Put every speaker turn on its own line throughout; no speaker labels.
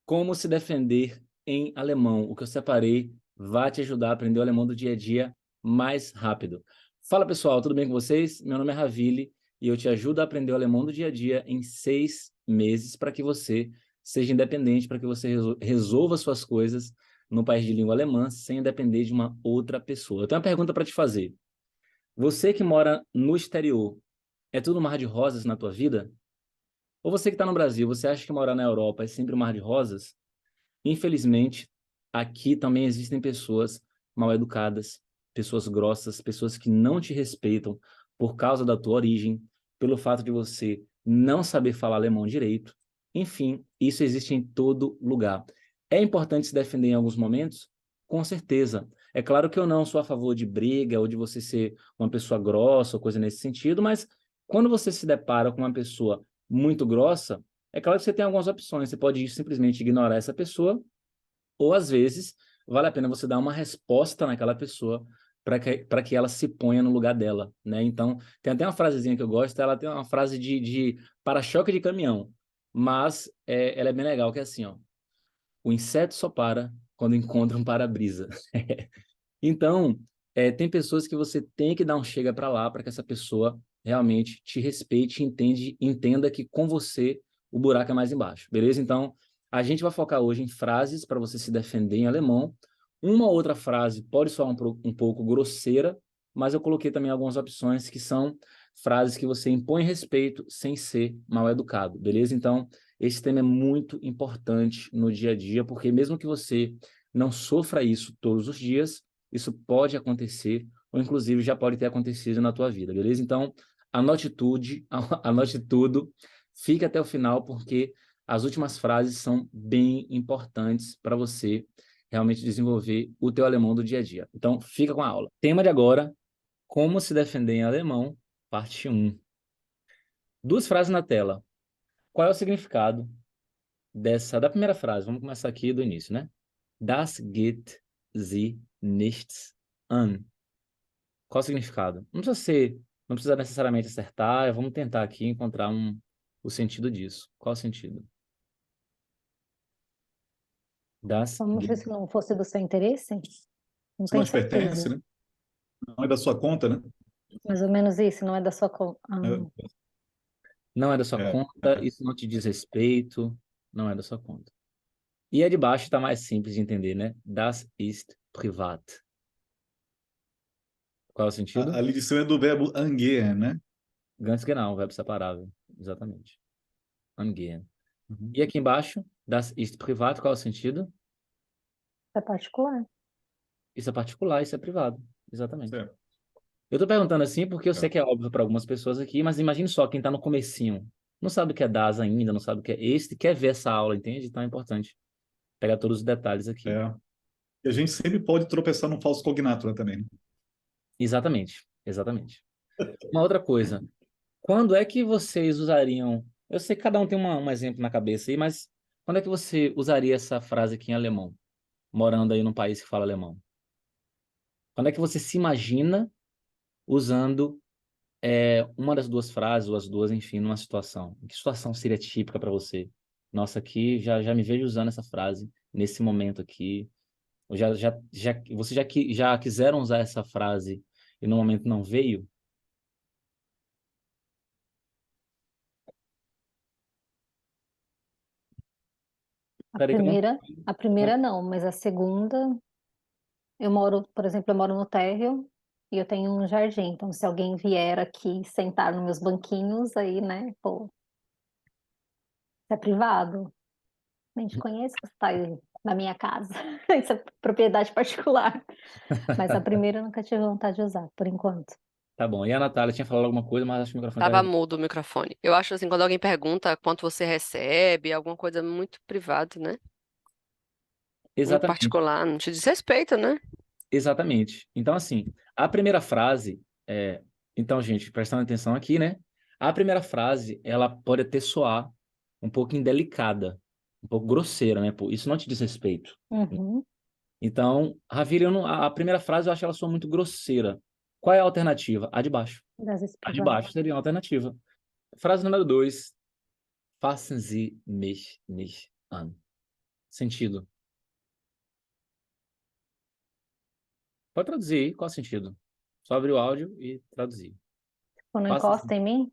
Como se defender em alemão. O que eu separei vai te ajudar a aprender o alemão do dia a dia mais rápido. Fala pessoal, tudo bem com vocês? Meu nome é Ravili e eu te ajudo a aprender o alemão do dia a dia em 6 meses para que você seja independente, para que você resolva suas coisas no país de língua alemã sem depender de uma outra pessoa. Eu tenho uma pergunta para te fazer. Você que mora no exterior, é tudo mar de rosas na tua vida? Ou você que está no Brasil, você acha que morar na Europa é sempre um mar de rosas? Infelizmente, aqui também existem pessoas mal educadas, pessoas grossas, pessoas que não te respeitam por causa da tua origem, pelo fato de você não saber falar alemão direito. Enfim, isso existe em todo lugar. É importante se defender em alguns momentos? Com certeza. É claro que eu não sou a favor de briga ou de você ser uma pessoa grossa ou coisa nesse sentido, mas quando você se depara com uma pessoa muito grossa, é claro que você tem algumas opções. Você pode simplesmente ignorar essa pessoa, ou às vezes vale a pena você dar uma resposta naquela pessoa para que ela se ponha no lugar dela, né? Então, tem até uma frasezinha que eu gosto, ela tem uma frase de para-choque de caminhão, mas ela é bem legal, que é assim, ó: o inseto só para quando encontra um para-brisa. Então, tem pessoas que você tem que dar um chega para lá para que essa pessoa realmente te respeite, entenda que com você o buraco é mais embaixo, beleza? Então, a gente vai focar hoje em frases para você se defender em alemão. Uma outra frase pode soar um pouco grosseira, mas eu coloquei também algumas opções que são frases que você impõe respeito sem ser mal educado, beleza? Então, esse tema é muito importante no dia a dia, porque mesmo que você não sofra isso todos os dias, isso pode acontecer, ou inclusive já pode ter acontecido na tua vida, beleza? Então, anote tudo, anote tudo, fique até o final, porque as últimas frases são bem importantes para você realmente desenvolver o teu alemão do dia a dia. Então, fica com a aula. Tema de agora: como se defender em alemão, parte 1. Duas frases na tela. Qual é o significado da primeira frase? Vamos começar aqui do início, né? Das geht sie nichts an. Qual o significado? Não precisa necessariamente acertar, vamos tentar aqui encontrar o sentido disso. Qual o sentido? Das
Vamos ver
geht.
se não fosse do seu interesse. Não
Isso não
tenho
te pertence,
certeza.
né? Não é da sua conta, né?
Mais ou menos isso, não é da sua conta.
Não é da sua
É,
conta, isso não te diz respeito, não é da sua conta. E a de baixo está mais simples de entender, né? Das ist privat. Qual é o sentido?
a lição é do verbo angehen, né?
Ganz genau, verbo separável. Exatamente. Angehen.
Uhum.
E aqui embaixo, das ist privat, qual é o sentido?
É particular.
Isso é particular, isso é privado. Exatamente.
Certo.
Eu tô perguntando assim porque eu sei
É.
que é óbvio para algumas pessoas aqui, mas imagine só quem tá no comecinho. Não sabe o que é das ainda, não sabe o que é este, quer ver essa aula, entende? Então é importante pegar todos os detalhes aqui.
É. E a gente sempre pode tropeçar num falso cognato, né, também, né?
Exatamente, exatamente. Uma outra coisa, quando é que vocês usariam... Eu sei que cada um tem um exemplo na cabeça aí, mas quando é que você usaria essa frase aqui em alemão, morando aí num país que fala alemão? Quando é que você se imagina usando uma das duas frases, ou as duas, enfim, numa situação? Que situação seria típica para você? Nossa, aqui já me vejo usando essa frase nesse momento aqui. Ou você já quiseram usar essa frase e no momento não veio?
A
Peraí que eu não...
primeira, a primeira não, mas a segunda, eu moro, por exemplo, eu moro no térreo e eu tenho um jardim. Então, se alguém vier aqui sentar nos meus banquinhos, aí, né, pô, isso é privado. Nem te conheço, você tá aí na minha casa. Isso é propriedade particular. Mas a primeira eu nunca tive vontade de usar, por enquanto.
Tá bom. E a Natália tinha falado alguma coisa, mas acho que o microfone
Tava
estava...
mudo o microfone. Eu acho assim, quando alguém pergunta quanto você recebe, alguma coisa muito privada, né? Muito
Exatamente,
particular, não te diz respeito, né?
exatamente. Então, assim, a primeira frase... Então, gente, prestando atenção aqui, né? A primeira frase, ela pode até soar um pouco indelicada, um pouco grosseira, né? Pô, isso não te diz respeito.
Uhum.
Então, Ravira, a primeira frase eu acho ela soa muito grosseira. Qual é a alternativa? A de baixo.
Das vezes
A de
privado.
baixo seria uma alternativa. Frase número 2. Fassen Sie mich nicht an. Sentido. Pode traduzir aí, qual sentido? Só abrir o áudio e traduzir.
Tipo, não
Faça
encosta em mim,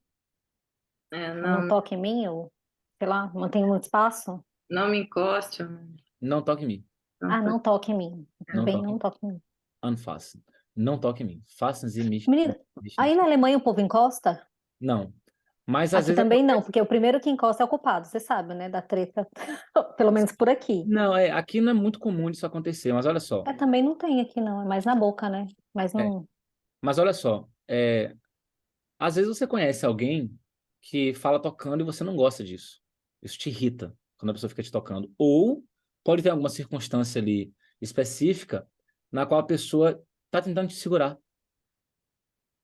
não
Não,
toque em mim, ou sei lá, mantenha muito espaço.
não me encoste.
Não toque em mim.
Ah, não toque em mim.
Não
Bem,
toque.
não toque em mim.
Unfasten. Não toque em mim. Fasten Sie mich
Menina,
nicht.
aí na Alemanha o povo encosta?
Não. Mas às
Aqui
vezes
também não, porque o primeiro que encosta é o culpado, você sabe, né? Da treta, pelo menos por aqui.
não, aqui não é muito comum isso acontecer, mas olha só.
É, também não tem aqui, não. É mais na boca, né? Mas
É,
não.
mas olha só, às vezes você conhece alguém que fala tocando e você não gosta disso. Isso te irrita quando a pessoa fica te tocando. Ou pode ter alguma circunstância ali específica na qual a pessoa está tentando te segurar,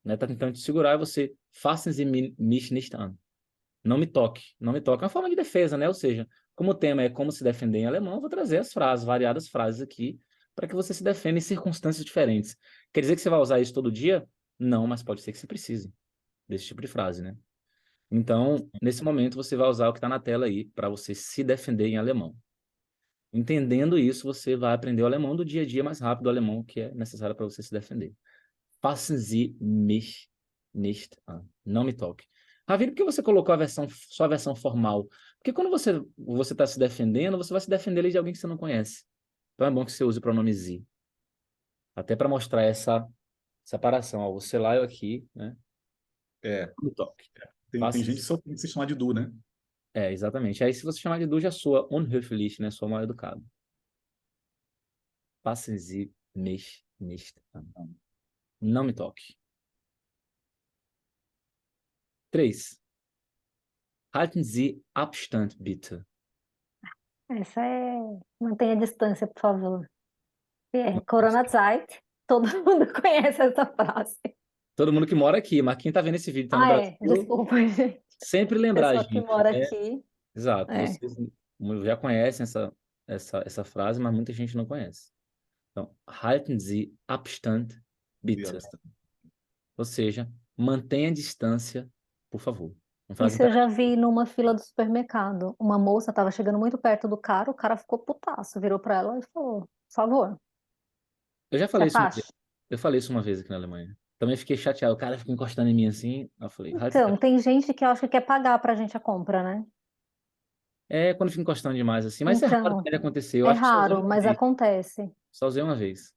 né? Está tentando te segurar e você faça mich nicht an. Não me toque, não me toque. É uma forma de defesa, né? Ou seja, como o tema é como se defender em alemão, eu vou trazer as frases, variadas frases aqui, para que você se defenda em circunstâncias diferentes. Quer dizer que você vai usar isso todo dia? Não, mas pode ser que você precise desse tipo de frase, né? Então, nesse momento, você vai usar o que está na tela aí para você se defender em alemão. Entendendo isso, você vai aprender o alemão do dia a dia mais rápido, o alemão que é necessário para você se defender. Fassen Sie mich nicht an. Não me toque. Ravine, por que você colocou só a versão formal? Porque quando você está se defendendo, você vai se defender ali de alguém que você não conhece. Então é bom que você use o pronome Sie. Até para mostrar essa separação. Ó, você lá, eu aqui, né?
É,
Não me toque.
tem
Faça
gente que só tem que se chamar de Du, né?
exatamente. Aí se você chamar de Du, já soa unhöflich, né? Soa mal educado. Fassen Sie mich nicht an. Não me toque. 3. Halten Sie Abstand, bitte.
Essa é. Mantenha a distância, por favor. É, Corona Zeit. Todo mundo conhece essa frase.
Todo mundo que mora aqui, mas quem tá vendo esse vídeo tá no
Ah, é.
Brasil,
Desculpa, gente.
sempre lembrar a
Pessoa que
gente,
mora
né?
aqui.
Exato,
É.
vocês já conhecem essa frase, mas muita gente não conhece. Então, halten Sie Abstand, bitte. Ou seja, mantenha a distância, por favor. Uma frase
Isso eu já vi numa fila do supermercado. Uma moça estava chegando muito perto do cara, o cara ficou putaço, virou para ela e falou: por favor,
Eu já
se
falei isso uma vez.
afaste.
Eu falei isso uma vez aqui na Alemanha. Também fiquei chateado. O cara fica encostando em mim assim. Eu falei,
Então, tem gente que eu acho que quer pagar pra gente a compra, né?
quando fica encostando demais assim. Mas isso é raro
Então,
que acontecer. Eu
é
acho que só usei
raro,
uma
mas
vez.
acontece.
Só usei uma vez.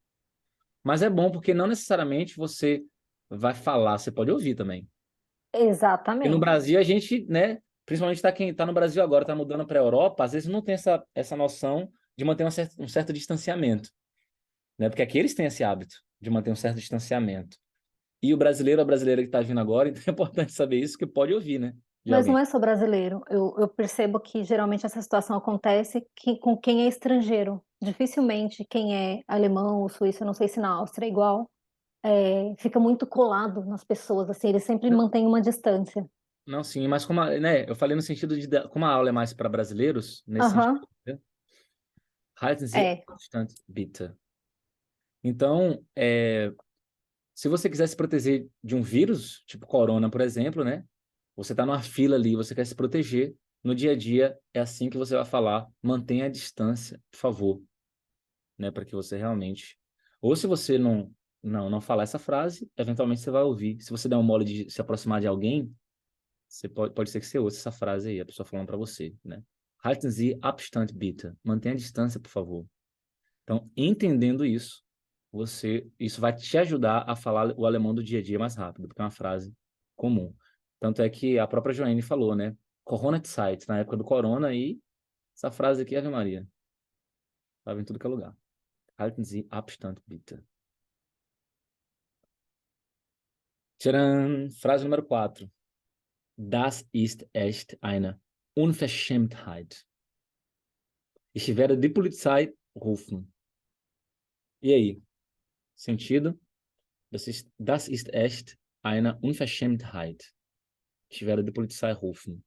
Mas é bom porque não necessariamente você vai falar, você pode ouvir também. E no
Exatamente.
Brasil a gente, né, principalmente quem está no Brasil agora, está mudando para a Europa, às vezes não tem essa noção de manter um certo distanciamento, né? Porque aqui eles têm esse hábito de manter um certo distanciamento. E o brasileiro, a brasileira que está vindo agora, então é importante saber isso, que pode ouvir, né, de
Mas não
alguém.
é só brasileiro. Eu percebo que geralmente essa situação acontece com quem é estrangeiro. Dificilmente quem é alemão ou suíço, eu não sei se na Áustria é igual, fica muito colado nas pessoas, assim, eles sempre mantêm uma distância.
Não, sim, mas né, eu falei no sentido de como a aula é mais para brasileiros, nesse
Aham,
sentido, né? Halten Sie
é.
Abstand, bitte. Então, se você quiser se proteger de um vírus, tipo corona, por exemplo, né? Você está numa fila ali, você quer se proteger. No dia a dia, é assim que você vai falar. Mantenha a distância, por favor, né? Para que você realmente. Ou se você não falar essa frase, eventualmente você vai ouvir. Se você der um mole de se aproximar de alguém, você pode ser que você ouça essa frase aí, a pessoa falando para você, né? Halten Sie Abstand, bitte. Mantenha a distância, por favor. Então, entendendo isso, isso vai te ajudar a falar o alemão do dia a dia mais rápido, porque é uma frase comum. Tanto é que a própria Joane falou, né? Corona-Zeit, na época do corona, e essa frase aqui, Ave Maria, estava em tudo que é lugar. Halten Sie Abstand, bitte. Tcharam! Frase número 4. Das ist echt eine Unverschämtheit. Ich werde die Polizei rufen. E aí? Sentido? Das ist echt eine Unverschämtheit. Ich werde die Polizei rufen.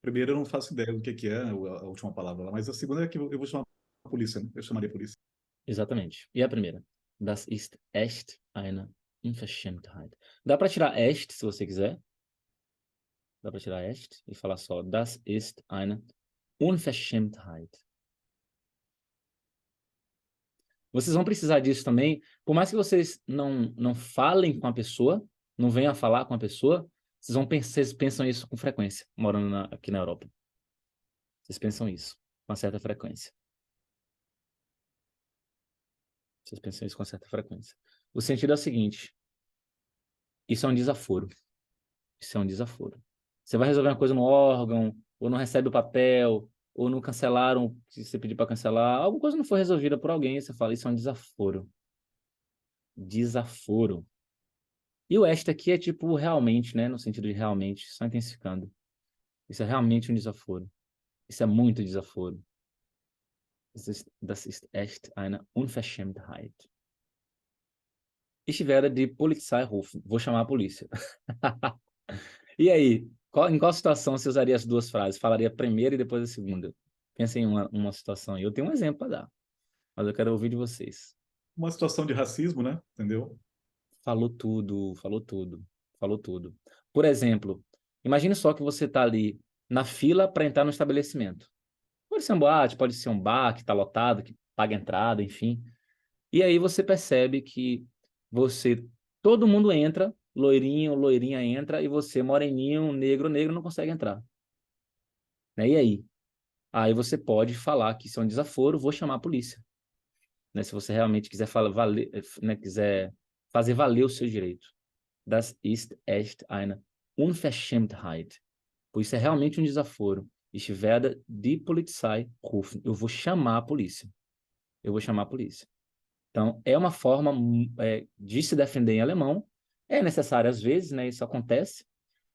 Primeiro, eu não faço ideia do que é a última palavra lá, mas a segunda é que eu vou chamar a polícia, né? Eu chamaria a polícia.
Exatamente. E a primeira? Das ist echt eine Unverschämtheit. Dá para tirar echt, se você quiser. Dá para tirar echt e falar só das ist eine Unverschämtheit. Vocês vão precisar disso também, por mais que vocês não falem com a pessoa, não venham a falar com a pessoa, vocês pensam isso com frequência, morando aqui na Europa. Vocês pensam isso com uma certa frequência. Vocês pensam isso com certa frequência. O sentido é o seguinte, isso é um desaforo. Isso é um desaforo. Você vai resolver uma coisa no órgão, ou não recebe o papel, ou não cancelaram, se você pedir para cancelar, alguma coisa não foi resolvida por alguém, você fala, isso é um desaforo. Desaforo. E o esta aqui é tipo realmente, né? No sentido de realmente, só intensificando. Isso é realmente um desaforo. Isso é muito desaforo. Das ist echt eine Unverschämtheit. Ich werde die Polizei rufen. Vou chamar a polícia. E aí, em qual situação você usaria as duas frases? Falaria a primeira e depois a segunda? Pensa em uma situação. Eu tenho um exemplo para dar, mas eu quero ouvir de vocês.
Uma situação de racismo, né? Entendeu?
Falou tudo, falou tudo, falou tudo. Por exemplo, imagine só que você está ali na fila para entrar no estabelecimento. Pode ser um boate, pode ser um bar que está lotado, que paga entrada, enfim. E aí você percebe que todo mundo entra, loirinho, loirinha entra, e você, moreninho, negro, negro, não consegue entrar. Né? E aí? Aí você pode falar que isso é um desaforo, vou chamar a polícia. Né? Se você realmente quiser né? Quiser fazer valer o seu direito. Das ist echt eine Unverschämtheit. Pois isso é realmente um desaforo. Ich werde die Polizei rufen. Eu vou chamar a polícia. Eu vou chamar a polícia. Então, é uma forma de se defender em alemão. É necessário às vezes, né? Isso acontece.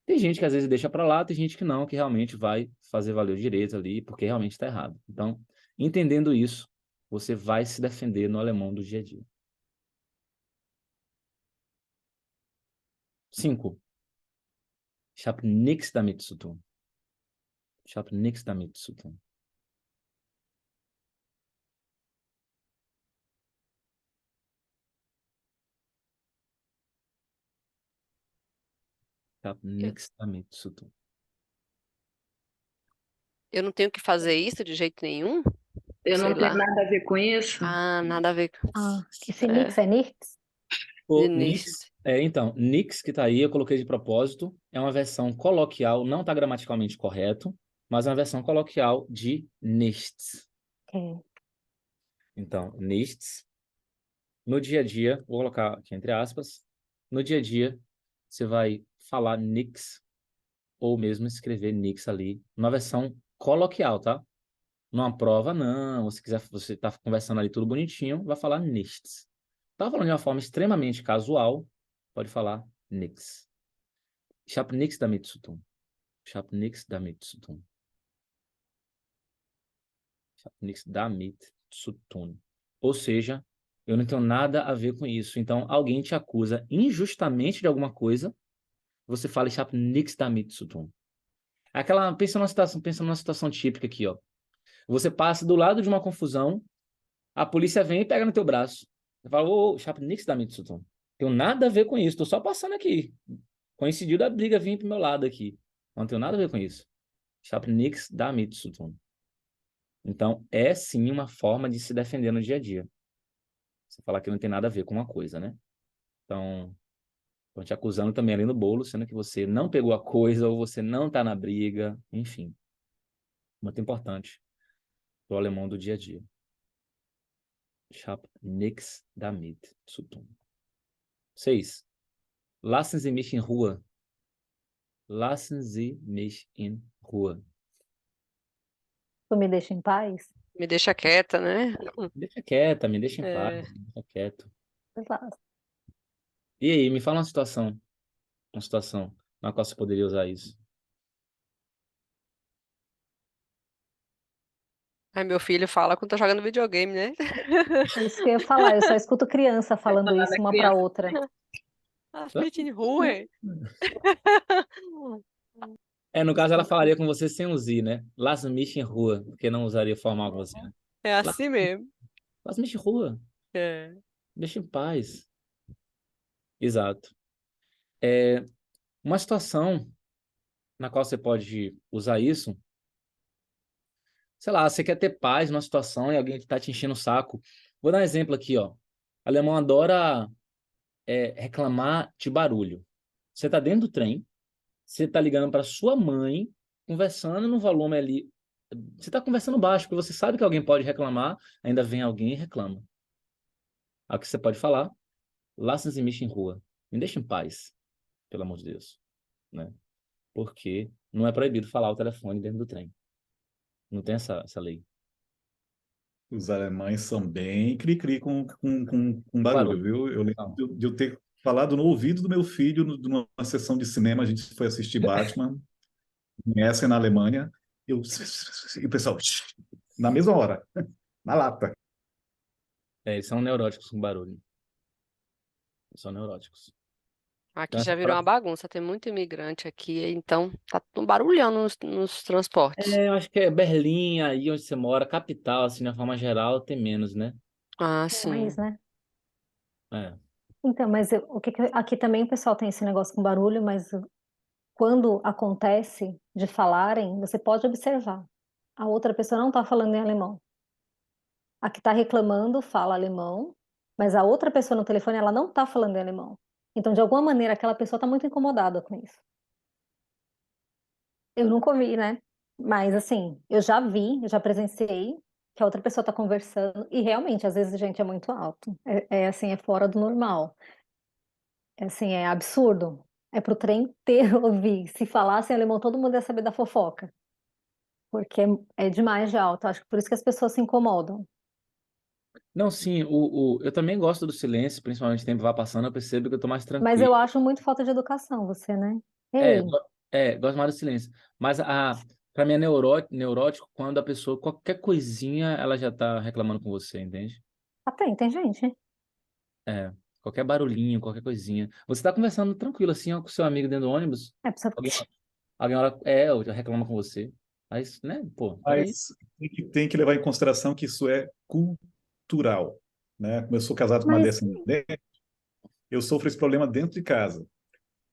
Tem gente que às vezes deixa para lá, tem gente que não, que realmente vai fazer valer o direito ali, porque realmente está errado. Então, entendendo isso, você vai se defender no alemão do dia a dia. 5. Ich habe nichts damit zu tun. Ich habe nichts damit zu tun. Ich habe nichts damit zu tun.
Eu não tenho que fazer isso de jeito nenhum?
Eu
Sei
não tenho
lá.
nada a ver com isso.
Ah, nada a ver com
Esse nix é nichts?
O
de
nix,
nichts.
então, nix que está aí, eu coloquei de propósito, é uma versão coloquial, não está gramaticalmente correto, mas é uma versão coloquial de nichts.
Ok.
Então, nichts. No dia a dia, vou colocar aqui entre aspas, no dia a dia, você vai falar nix, ou mesmo escrever nix ali, uma versão coloquial, tá? Numa prova, não. Se quiser, você tá conversando ali tudo bonitinho, vai falar nichts. Tá falando de uma forma extremamente casual, pode falar nix. Ich hab nichts damit zu tun. Ich hab nichts damit zu tun. Ich hab nichts damit zu tun. Ou seja, eu não tenho nada a ver com isso. Então, alguém te acusa injustamente de alguma coisa, você fala ich hab nichts damit zu tun. Pensa numa situação típica aqui, ó. Você passa do lado de uma confusão, a polícia vem e pega no teu braço. Você fala, ô, ich hab nichts damit zu tun. Tenho nada a ver com isso, tô só passando aqui. Coincidiu da briga vir pro meu lado aqui. Não tenho nada a ver com isso. Ich hab nichts damit zu tun. Então, é sim uma forma de se defender no dia a dia. Você falar que não tem nada a ver com uma coisa, né? Então, estão te acusando também ali no bolo, sendo que você não pegou a coisa ou você não tá na briga, enfim. Muito importante pro alemão do dia a dia. Ich hab nichts damit zu tun. 6. Lassen Sie mich in Ruhe. Lassen Sie mich in Ruhe.
Tu me deixa em paz?
Me deixa quieta, né?
Me deixa quieta, me deixa em
É.
paz, me deixa quieto.
Exato.
E aí, me fala uma situação na qual você poderia usar isso.
Aí meu filho fala quando tá jogando videogame, né?
É isso que eu ia falar, eu só escuto criança falando isso uma pra outra.
Lass mich in Ruhe.
No caso, ela falaria com você sem o Z, né? Lass mich in Ruhe, porque não usaria formal com você, né?
É assim mesmo.
Lass mich in Ruhe,
É.
deixa em paz. Exato. Uma situação na qual você pode usar isso sei lá, você quer ter paz numa situação e alguém está te enchendo o saco. Vou dar um exemplo aqui, ó. Alemão adora reclamar de barulho. Você está dentro do trem, você está ligando para sua mãe, conversando no volume ali. Você está conversando baixo, porque você sabe que alguém pode reclamar, ainda vem alguém e reclama. Aí o que você pode falar? Lassen Sie mich in Ruhe. Me deixe em paz, pelo amor de Deus, né? Porque não é proibido falar o telefone dentro do trem. Não tem essa lei.
Os alemães são bem cri-cri com
Com
barulho,
barulho.
viu? Eu lembro
Não.
de eu ter falado no ouvido do meu filho numa sessão de cinema, a gente foi assistir Batman, essa na Alemanha, eu, e o pessoal, na mesma hora, na lata.
Eles são neuróticos com barulho. Eles são neuróticos.
Aqui
Então, essa
já virou uma
parada...
bagunça, tem muito imigrante aqui, então tá tudo barulhando nos transportes.
Eu acho que é Berlim, aí onde você mora, capital, assim, na forma geral, tem menos, né?
Ah,
É mais,
sim.
né?
É.
Então, mas aqui também o pessoal tem esse negócio com barulho, mas quando acontece de falarem, você pode observar. A outra pessoa não está falando em alemão. A que está reclamando fala alemão, mas a outra pessoa no telefone, ela não está falando em alemão. Então, de alguma maneira, aquela pessoa está muito incomodada com isso. Eu nunca ouvi, né? Mas, assim, eu já presenciei que a outra pessoa está conversando e realmente, às vezes, gente, é muito alto. Assim, é fora do normal. É assim, é absurdo. É pro trem inteiro ouvir. Se falasse em alemão, todo mundo ia saber da fofoca. Porque é demais de alto. Acho que por isso que as pessoas se incomodam.
Não, sim, eu também gosto do silêncio, principalmente o tempo vai passando, eu percebo que eu tô mais
Mas
tranquilo.
eu acho muito falta de educação, você, né? Ei,
Gosto mais do silêncio. Mas pra mim é neurótico quando a pessoa, qualquer coisinha, ela já tá reclamando com você, entende?
tem gente.
É, qualquer barulhinho, qualquer coisinha. Você tá conversando tranquilo assim, ó, com seu amigo dentro do ônibus,
É, precisa...
alguém, alguém já reclama com você. Aí, né, pô, peraí.
Mas tem que levar em consideração que isso é cultural, né? Como eu sou casado com uma
Mas,
descendente, eu sofro esse problema dentro de casa.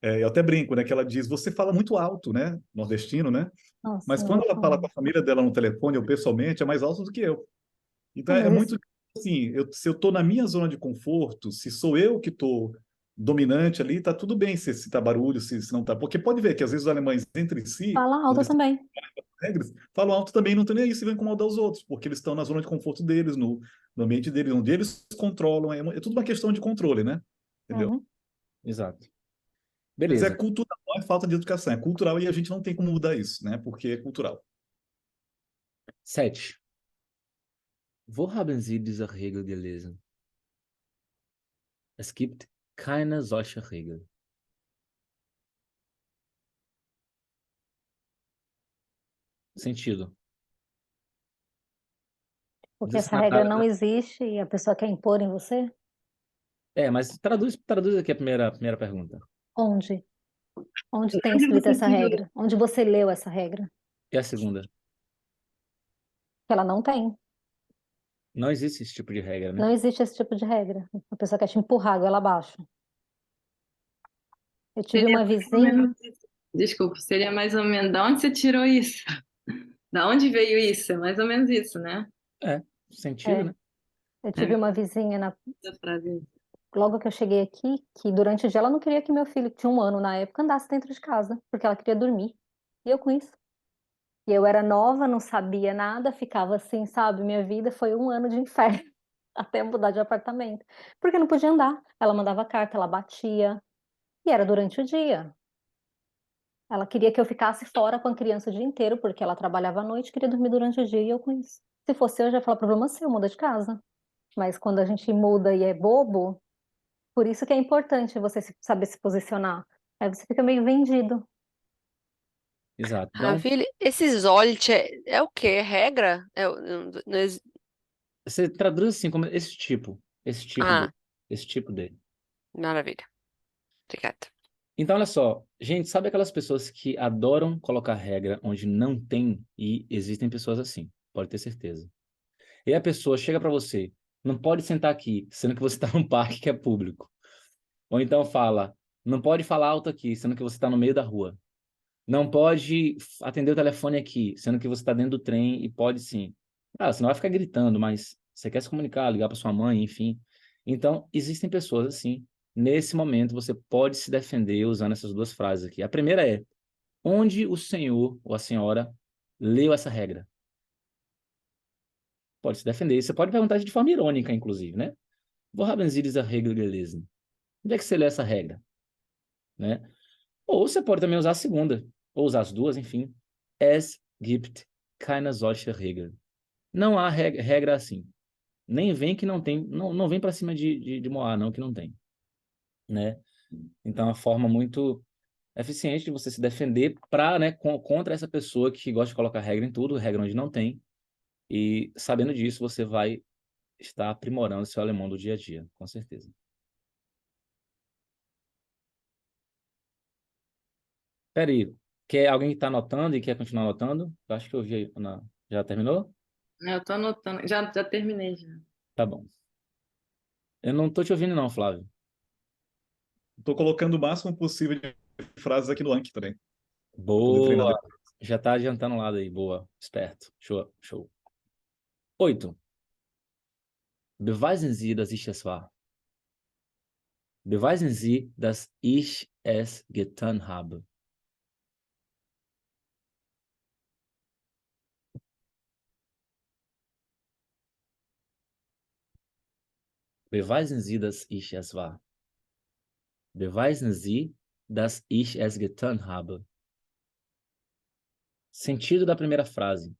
Eu até brinco, né? Que ela diz, você fala muito alto, né? Nordestino, né?
nossa,
Mas quando
não
ela fala com
falo.
a família dela no telefone ou pessoalmente, é mais alto do que eu. Então
Não,
é
mas isso...
muito assim, se eu estou na minha zona de conforto, se sou eu que estou dominante ali, tá tudo bem se tá barulho, se não tá. Porque pode ver que às vezes os alemães entre si,
Fala
quando
alto
eles têm
também.
regras, falam alto também, não estão nem aí se vão incomodar os outros, porque eles estão na zona de conforto deles, no ambiente deles, onde eles controlam. É tudo uma questão de controle, né? Entendeu?
Uhum.
Exato.
Mas é
Beleza.
cultural, não é falta de educação, é cultural e a gente não tem como mudar isso, né? Porque é cultural.
7. Wo haben Sie diese Regel gelesen? Es gibt keine solche Regel. Sentido.
Porque
Diz
essa
na
regra
cara,
não
né?
existe e a pessoa quer impor em você?
Mas traduz aqui a primeira pergunta.
Onde? Onde tem
Onde
escrito
você
essa
tirou?
regra? Onde você leu essa regra?
E a segunda?
Que ela não tem.
Não existe esse tipo de regra, né?
Não existe esse tipo de regra. A pessoa quer te empurrar goela abaixo. Eu tive
Seria
uma
mais ou menos
vizinha,
isso. Desculpa, seria mais ou menos. Da onde você tirou isso? Da onde veio isso? É mais ou menos isso, né?
É, sentido,
é,
né?
eu
É
tive uma vizinha
essa frase.
logo que eu cheguei aqui, que durante o dia ela não queria que meu filho, que tinha 1 ano na época, andasse dentro de casa, porque ela queria dormir. E eu com isso. E eu era nova, não sabia nada, ficava assim, sabe? Minha vida foi 1 ano de inferno, até mudar de apartamento. Porque não podia andar. Ela mandava carta, ela batia. E era durante o dia. Ela queria que eu ficasse fora com a criança o dia inteiro, porque ela trabalhava à noite, queria dormir durante o dia e eu com isso. Se fosse eu já ia falar problema seu, muda de casa. Mas quando a gente muda e é bobo, por isso que é importante você saber se posicionar. Aí você fica meio vendido.
Exato. Então,
Ravile, esse Zolt é o quê? É regra?
você traduz assim como
Ah,
esse tipo de.
maravilha. Obrigada.
Então, olha só, gente, sabe aquelas pessoas que adoram colocar regra onde não tem? E existem pessoas assim, pode ter certeza. E a pessoa chega para você, não pode sentar aqui, sendo que você está num parque que é público. Ou então fala, não pode falar alto aqui, sendo que você está no meio da rua. Não pode atender o telefone aqui, sendo que você está dentro do trem e pode sim. Ah, você não vai ficar gritando, mas você quer se comunicar, ligar para sua mãe, enfim. Então, existem pessoas assim. Nesse momento, você pode se defender usando essas duas frases aqui. A primeira é: onde o senhor ou a senhora leu essa regra? Pode se defender. Você pode perguntar de forma irônica, inclusive, né? Wo haben Sie diese Regel gelesen? Onde é que você leu essa regra? Né? Ou você pode também usar a segunda, ou usar as duas, enfim. Es gibt keine solche Regel. Não há regra assim. Nem vem que não tem, não vem para cima de Moá, não, que não tem, né? Então, é uma forma muito eficiente de você se defender para, né, contra essa pessoa que gosta de colocar regra em tudo, regra onde não tem. E sabendo disso, você vai estar aprimorando seu alemão do dia a dia, com certeza. Peraí, quer alguém que está anotando e quer continuar anotando? Eu acho que eu vi. Já terminou?
Eu tô anotando. Já terminei, já.
Tá bom. Eu não tô te ouvindo, não, Flávio.
Estou colocando o máximo possível de frases aqui no Anki também, para poder treinar
Boa.
depois.
Já tá adiantando o lado aí. Boa. Esperto. Show, show. 8. Beweisen Sie, dass ich es war. Beweisen Sie, dass ich es getan habe. Beweisen Sie, dass ich es war. Beweisen Sie, dass ich es getan habe. Sentido da primeira frase.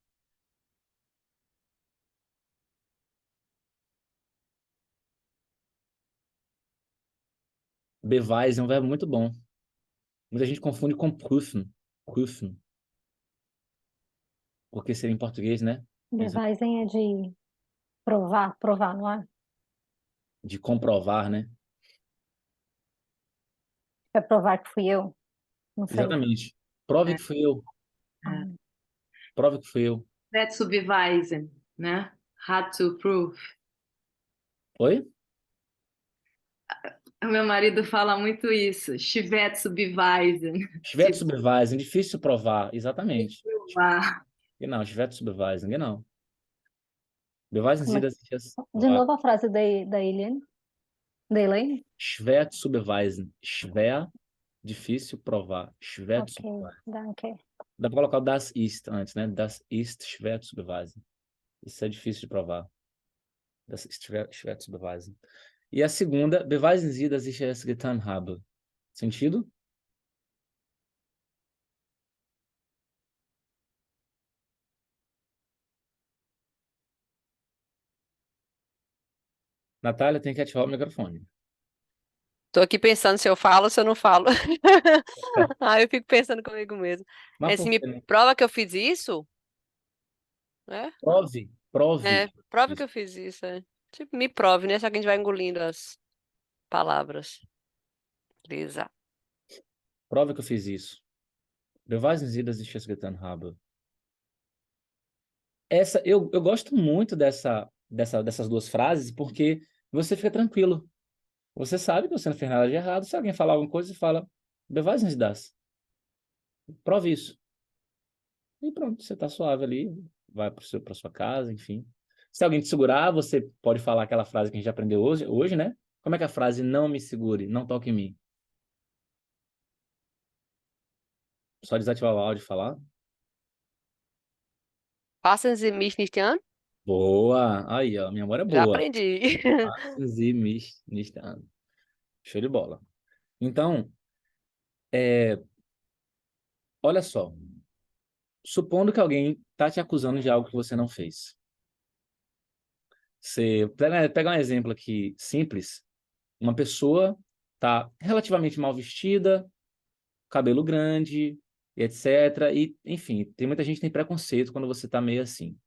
Beweisen é um verbo muito bom. Muita gente confunde com prüfen. Prüfen. Porque seria em português, né?
Beweisen é de provar, não é?
De comprovar, né?
É provar que fui eu? Não sei.
Exatamente. Prove
É.
que fui eu.
É.
Prove que fui eu.
That to beweisen, né? Had to prove.
Oi?
O meu marido fala muito isso. Schwer zu beweisen.
Schwer
Se
zu beweisen. Difícil provar. Exatamente.
provar.
Genau, schwer zu beweisen. Genau. Beweisen
Como
Sie,
é
dass ich es
De
war.
novo a frase da Eliane? Da Elaine?
Schwer zu beweisen. Schwer, difícil provar. Schwer zu
Ok,
beweisen.
danke.
Dá para colocar o das ist antes, né? Das ist schwer zu beweisen. Isso é difícil de provar. Das ist schwer zu beweisen. E a segunda, beweisen Sie, dass ich es getan habe. Sentido? Natália, tem que ativar o microfone.
Tô aqui pensando se eu falo ou se eu não falo. Aí eu fico pensando comigo mesmo.
Mas
Se
por
me
que não?
prova que eu fiz isso, né?
Prove, prove.
Prova que eu fiz isso, é. Tipo, me prove, né? Só que a gente vai engolindo as palavras. Lisa.
Prove que eu fiz isso. Beweisen Sie, dass ich es getan habe. Eu gosto muito dessas duas frases porque você fica tranquilo. Você sabe que você não fez nada de errado. Se alguém falar alguma coisa, você fala, beweisen Sie das. Prove isso. E pronto, você está suave ali, vai para sua casa, enfim. Se alguém te segurar, você pode falar aquela frase que a gente aprendeu hoje, né? Como é que é a frase não me segure, não toque em mim? Só desativar o áudio e falar.
Passen Sie mich nicht an?
Boa! Aí, ó, minha memória é
Já
boa.
aprendi.
Passen Sie mich nicht an. Show de bola. Então, olha só. Supondo que alguém está te acusando de algo que você não fez. Você pega um exemplo aqui simples. Uma pessoa está relativamente mal vestida, cabelo grande, etc. E, enfim, tem muita gente que tem preconceito quando você está meio assim,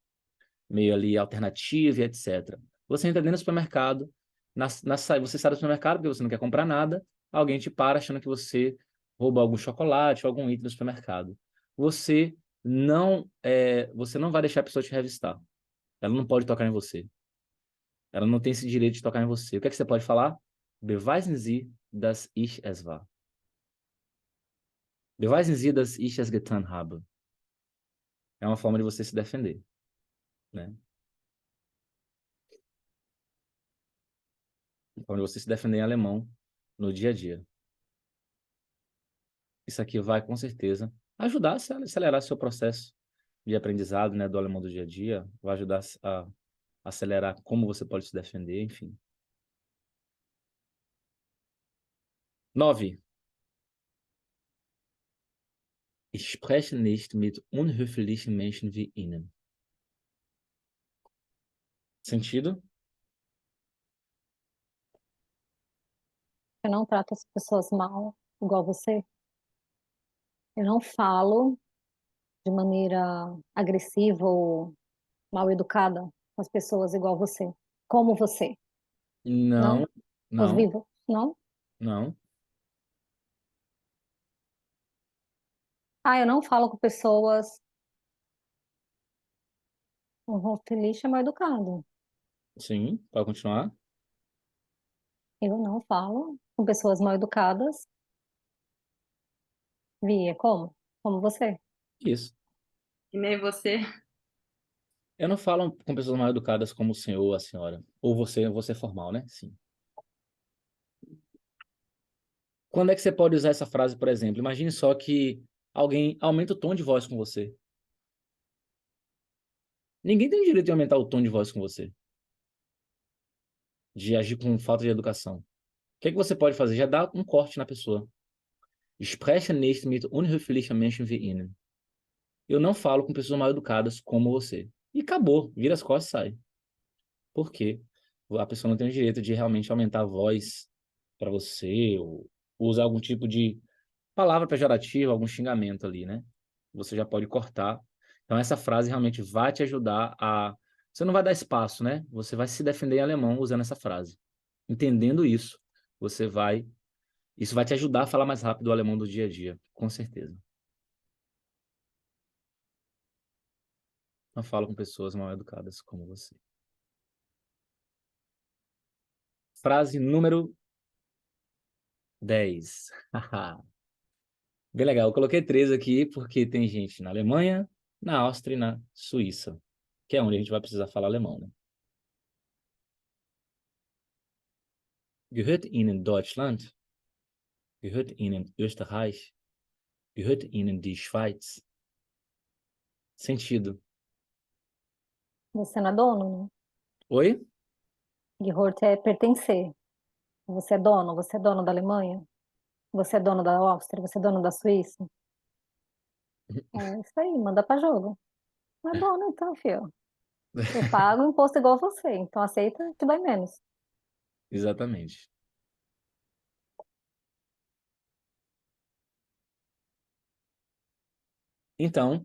meio ali alternativo e etc. Você entra dentro do supermercado, você sai do supermercado porque você não quer comprar nada, alguém te para achando que você roubou algum chocolate ou algum item do supermercado. Você não vai deixar a pessoa te revistar. Ela não pode tocar em você. Ela não tem esse direito de tocar em você. O que é que você pode falar? Beweisen Sie, dass ich es war. Beweisen Sie, dass ich es getan habe. É uma forma de você se defender, né? Uma forma de você se defender em alemão no dia a dia. Isso aqui vai, com certeza, ajudar a acelerar seu processo de aprendizado, né, do alemão do dia a dia. Vai ajudar a acelerar como você pode se defender, enfim. 9. Ich spreche nicht mit unhöflichen Menschen wie Ihnen. Sentido?
Eu não trato as pessoas mal, igual você. Eu não falo de maneira agressiva ou mal educada com as pessoas igual você. Como você.
Não,
Não? Os
não,
vivos? Não?
não.
Ah, eu não falo com pessoas. O roteirista é mal educado.
Sim, pode continuar.
Eu não falo com pessoas mal educadas. Via, como? Como você.
Isso.
E nem você.
Eu não falo com pessoas mal educadas como o senhor ou a senhora. Ou você formal, né? Sim. Quando é que você pode usar essa frase, por exemplo? Imagine só que alguém aumenta o tom de voz com você. Ninguém tem o direito de aumentar o tom de voz com você, de agir com falta de educação. O que é que você pode fazer? Já dá um corte na pessoa. Spreche nicht mit unhöflichen Menschen wie Ihnen. Eu não falo com pessoas mal educadas como você. E acabou, vira as costas e sai. Por quê? A pessoa não tem o direito de realmente aumentar a voz para você, ou usar algum tipo de palavra pejorativa, algum xingamento ali, né? Você já pode cortar. Então, essa frase realmente vai te ajudar a. Você não vai dar espaço, né? Você vai se defender em alemão usando essa frase. Entendendo isso, você vai. Isso vai te ajudar a falar mais rápido o alemão do dia a dia, com certeza. Não falo com pessoas mal educadas como você. Frase número 10. Bem legal. Eu coloquei 3 aqui porque tem gente na Alemanha, na Áustria e na Suíça, que é onde a gente vai precisar falar alemão, né? Gehört Ihnen Deutschland? Gehört Ihnen Österreich? Gehört Ihnen die Schweiz? Sentido.
Você não é dono, né?
Oi?
Gehört é pertencer. Você é dono da Alemanha? Você é dono da Áustria? Você é dono da Suíça? É isso aí, manda pra jogo. Não é dono, então, filho. Eu pago imposto igual você, então aceita que dói menos.
Exatamente. Então,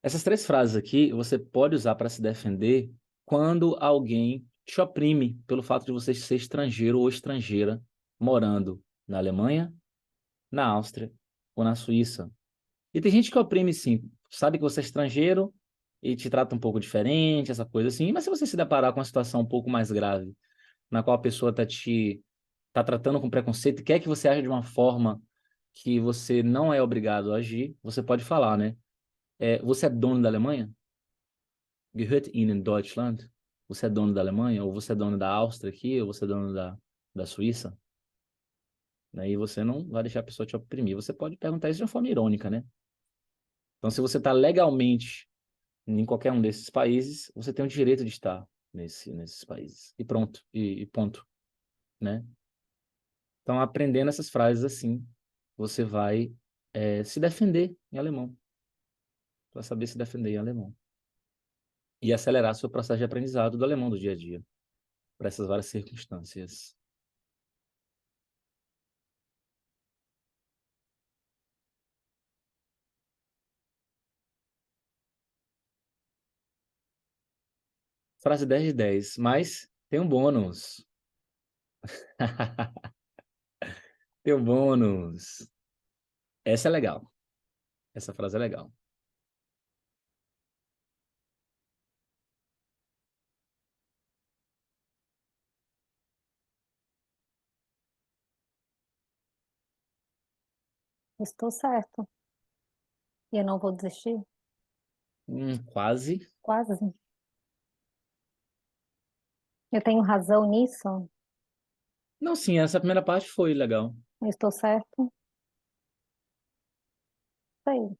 essas 3 frases aqui você pode usar para se defender quando alguém te oprime pelo fato de você ser estrangeiro ou estrangeira morando na Alemanha, na Áustria ou na Suíça. E tem gente que oprime sim, sabe que você é estrangeiro e te trata um pouco diferente, essa coisa assim, mas se você se deparar com uma situação um pouco mais grave, na qual a pessoa tá tratando com preconceito e quer que você aja de uma forma que você não é obrigado a agir, você pode falar, né? Você é dono da Alemanha? Gehört Ihnen Deutschland? Você é dono da Alemanha? Ou você é dono da Áustria aqui? Ou você é dono da Suíça? Né? E você não vai deixar a pessoa te oprimir. Você pode perguntar isso de uma forma irônica, né? Então, se você está legalmente em qualquer um desses países, você tem o direito de estar nesses países. E pronto, e ponto, né? Então, aprendendo essas frases assim, você vai se defender em alemão. Vai saber se defender em alemão. E acelerar seu processo de aprendizado do alemão do dia a dia, para essas várias circunstâncias. Frase 10 de 10, mas tem um bônus. Tem um bônus. Essa é legal. Essa frase é legal.
Estou certo. E eu não vou desistir?
Quase.
Quase. Eu tenho razão nisso?
Não, sim, essa primeira parte foi legal.
Eu estou certo? Sei.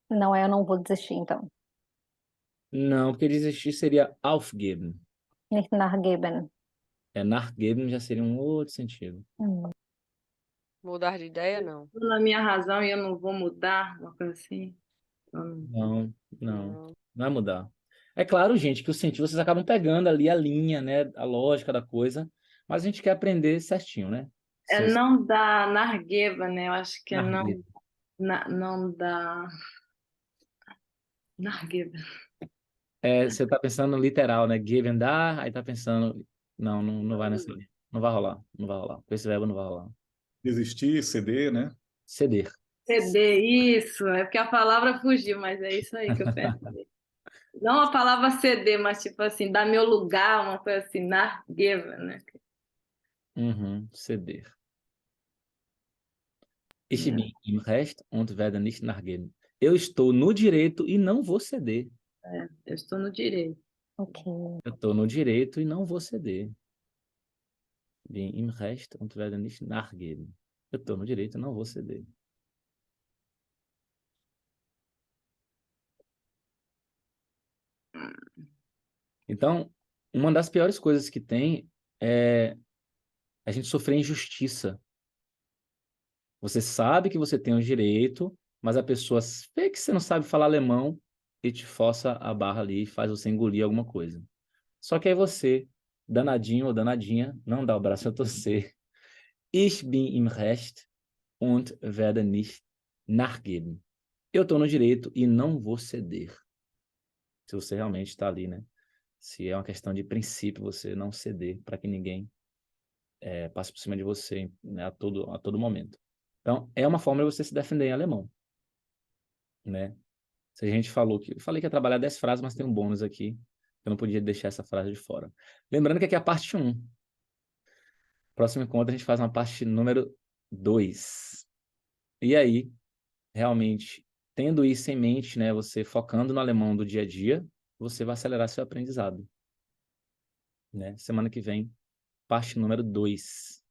Não é, eu não vou desistir, então.
Não, porque desistir seria aufgeben.
Nicht nachgeben.
Nachgeben já seria um outro sentido.
Mudar de ideia, não.
Tô na minha razão e eu não vou mudar, uma coisa assim. Eu não-
Não, não.
Não.
Não vai mudar. É claro, gente, que o sentido vocês acabam pegando ali a linha, né? A lógica da coisa, mas a gente quer aprender certinho, né?
É não dá nargueva, né? Eu acho que é
Nargueva.
não dá nargueva.
Você tá pensando literal, né? Give and dar, aí tá pensando, não vai nessa linha. Não vai rolar, não vai rolar. Com esse verbo não vai rolar.
Desistir, ceder, né?
Ceder.
Ceder, isso. É porque a palavra fugiu, mas é isso aí que eu pensei. Não a palavra ceder, mas tipo assim, dar meu lugar, uma coisa assim, nargueva, né?
Uhum, ceder. Ich
É,
bin im Recht und werde nicht nachgeben. Eu estou no direito e não vou ceder.
eu estou no direito.
Ok.
Eu estou no direito e não vou ceder. Bin im Recht und werde nicht nachgeben. Eu estou no direito e não vou ceder. Então, uma das piores coisas que tem é a gente sofrer injustiça. Você sabe que você tem o direito, mas a pessoa vê que você não sabe falar alemão e te força a barra ali e faz você engolir alguma coisa. Só que aí você, danadinho ou danadinha, não dá o braço a torcer. Ich bin im Recht und werde nicht nachgeben. Eu estou no direito e não vou ceder. Se você realmente está ali, né? Se é uma questão de princípio, você não ceder para que ninguém passe por cima de você, né, a todo momento. Então, é uma forma de você se defender em alemão, né? Se a gente eu falei que ia trabalhar 10 frases, mas tem um bônus aqui. Eu não podia deixar essa frase de fora. Lembrando que aqui é a parte 1. Próximo encontro a gente faz uma parte número 2. E aí, realmente, tendo isso em mente, né, você focando no alemão do dia a dia, você vai acelerar seu aprendizado, né? Semana que vem, parte número 2.